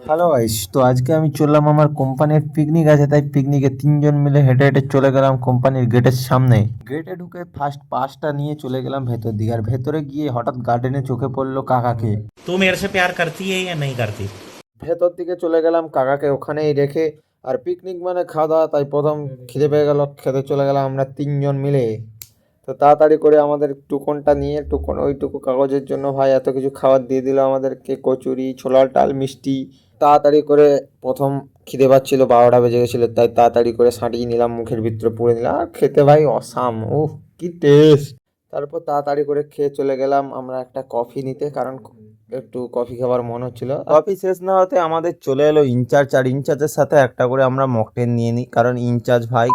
Hello guys, তো আজকে আমি চললাম আমার কোম্পানির পিকনিক আছে, তাই পিকনিকে তিনজন মিলে হেঁটে হেঁটে চলে গেলাম কোম্পানির গেটের সামনে। গেটে ঢুকে ফার্স্ট পাসটা নিয়ে চলে গেলাম ভেতর দিকে, আর ভেতরে গিয়ে হঠাৎ গার্ডেনে চোখে পড়লো কাকাকে। तू मेरे से प्यार करती है या नहीं करती? ভেতর দিকে চলে গেলাম কাকাকে ওখানেই রেখে। আর পিকনিক মানে খাওয়া দাওয়া, তাই প্রথম খিদে পেয়ে গেল, খেতে চলে গেলাম আমরা তিনজন মিলে। তো তাড়াতাড়ি করে আমাদের টুকনটা নিয়ে, টুকন ওইটুকু কাগজের জন্য ভাই এত কিছু খাবার দিয়ে দিল আমাদেরকে, কচুরি, ছোলার ডাল, মিষ্টি। তাড়াতাড়ি করে প্রথম খিদে পাচ্ছিল, 12টা বেজে গেছিলো, তাই তাড়াতাড়ি করে সাঁটিয়ে নিলাম, মুখের ভিতরে পুরে নিলাম। আর খেতে ভাই অসাম, উফ কি টেস্ট। তারপর তাড়াতাড়ি করে খেয়ে চলে গেলাম আমরা একটা কফি নিতে, কারণ একটু কফি খাবার মন হচ্ছিল। কফি শেষ না হতে আমাদের চলে এলো ইনচার্জ, আর ইনচার্জের সাথে একটা করে আমরা মকটেল নিয়ে নিই, কারণ ইনচার্জ ভাই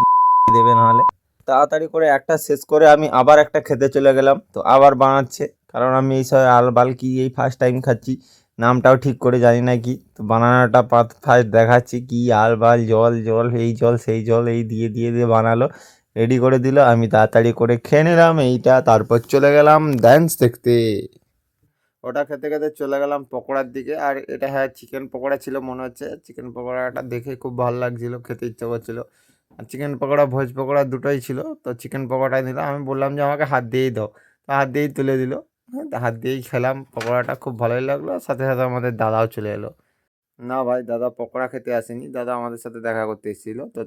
দেবে নাহলে। তাড়াতাড়ি করে একটা শেষ করে আমি আবার একটা খেতে চলে গেলাম, তো আবার বানাচ্ছে, কারণ আমি এই সব আলবাল কি এই ফার্স্ট টাইম খাচ্ছি, নামটাও ঠিক করে জানি না কি। তো বানানোটা ফার্স্ট দেখাচ্ছি কি আলবাল, জল জল, এই জল সেই জল, এই দিয়ে দিয়ে দিয়ে বানালো, রেডি করে দিল। আমি তাড়াতাড়ি করে খেয়ে নিলাম এইটা, তারপর চলে গেলাম ডান্স দেখতে। ওটা খেতে খেতে চলে গেলাম পকোড়ার দিকে। আর এটা হ্যাঁ চিকেন পকোড়া ছিল মনে হচ্ছে, চিকেন পকোড়াটা দেখে খুব ভালো লাগছিল, খেতে ইচ্ছা করছিল। আর চিকেন পকোড়া ভেজ পকোড়া দুটোই ছিল, তো চিকেন পকোড়াই নিলাম। আমি বললাম যে আমাকে হাত দিয়েই দাও, তো হাত দিয়েই তুলে দিল। হ্যাঁ, তো হাত দিয়েই খেলাম পকোড়াটা, খুব ভালোই লাগলো। সাথে সাথে আমাদের দাদাও চলে এলো। না ভাই, দাদা পকোড়া খেতে আসেনি, দাদা আমাদের সাথে দেখা করতে এসেছিল। তো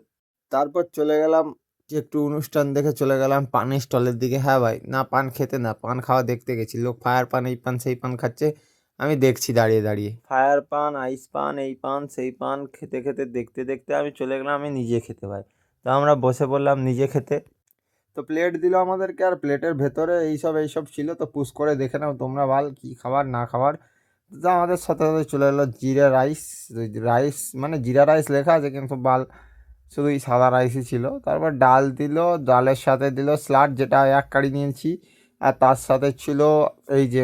তারপর চলে গেলাম যে একটু অনুষ্ঠান দেখে চলে গেলাম পানের স্টলের দিকে। হ্যাঁ ভাই, না পান খেতে না পান খাওয়া দেখতে গেছি, লোক ফায়ার পান এই পান সেই পান খাচ্ছে, আমি দেখছি দাঁড়িয়ে দাঁড়িয়ে ফায়ার পান, আইস পান, এই পান সেই পান খেতে খেতে দেখতে দেখতে আমি চলে গেলাম আমি নিজে খেতে ভাই। তো আমরা বসে পড়লাম নিজে খেতে। তো প্লেট দিল আমাদেরকে, আর প্লেটের ভেতরে এইসব ছিল। তো পুশ করে দেখে নাও তোমরা ভাল কি খাবার না খাবার। তো আমাদের সাথে সাথে চলে এলো জিরা রাইস। রাইস মানে জিরা রাইস লেখা আছে, কিন্তু শুধু এই সাদা রাইসই ছিল। তারপর ডাল দিল, ডালের সাথে দিল স্যালাড, যেটা এক কারি নিয়েছি। আর তার সাথে ছিল এই যে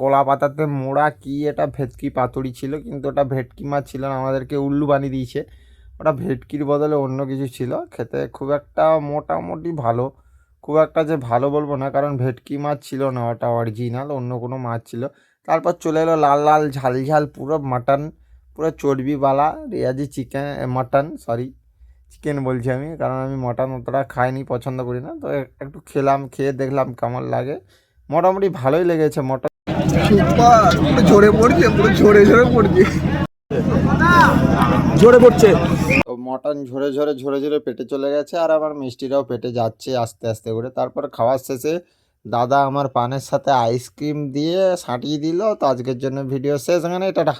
কলা পাতাতে মোড়া কি এটা ভেটকি পাতুরি ছিল, কিন্তু ওটা ভেটকি মাছ ছিল না, আমাদেরকে উল্লু বানিয়ে দিয়েছে। ওটা ভেটকির বদলে অন্য কিছু ছিল। খেতে খুব একটা মোটামুটি ভালো, খুব একটা যে ভালো বলবো না, কারণ ভেটকি মাছ ছিল না, ওটা অরিজিনাল অন্য কোনো মাছ ছিল। তারপর চলে এলো লাল লাল ঝাল ঝাল পুরো মাটন, পুরো চর্বিওয়ালা রেয়াজি চিকেন, মাটন সরি, চিকেন বলছি আমি, কারণ আমি মটন অতটা খাইনি, পছন্দ করি না। তো একটু খেলাম, খেয়ে দেখলাম কেমন লাগে। মোটামুটি ভালোই লেগেছে মটন। সুপার, পুরো ঝরে পড়ছে, পুরো ঝরে ঝরে পড়ছে, ঝরে পড়ছে। তো মটন ঝরে ঝরে ঝরে ঝরে পেটে চলে গেছে, আর আমার মিষ্টিটাও পেটে যাচ্ছে আস্তে আস্তে করে। তারপর খাওয়ার শেষে দাদা আমার পানের সাথে আইসক্রিম দিয়ে সাঁটিয়ে দিল। তো আজকের জন্য ভিডিও শেষ, এখানে টাটা।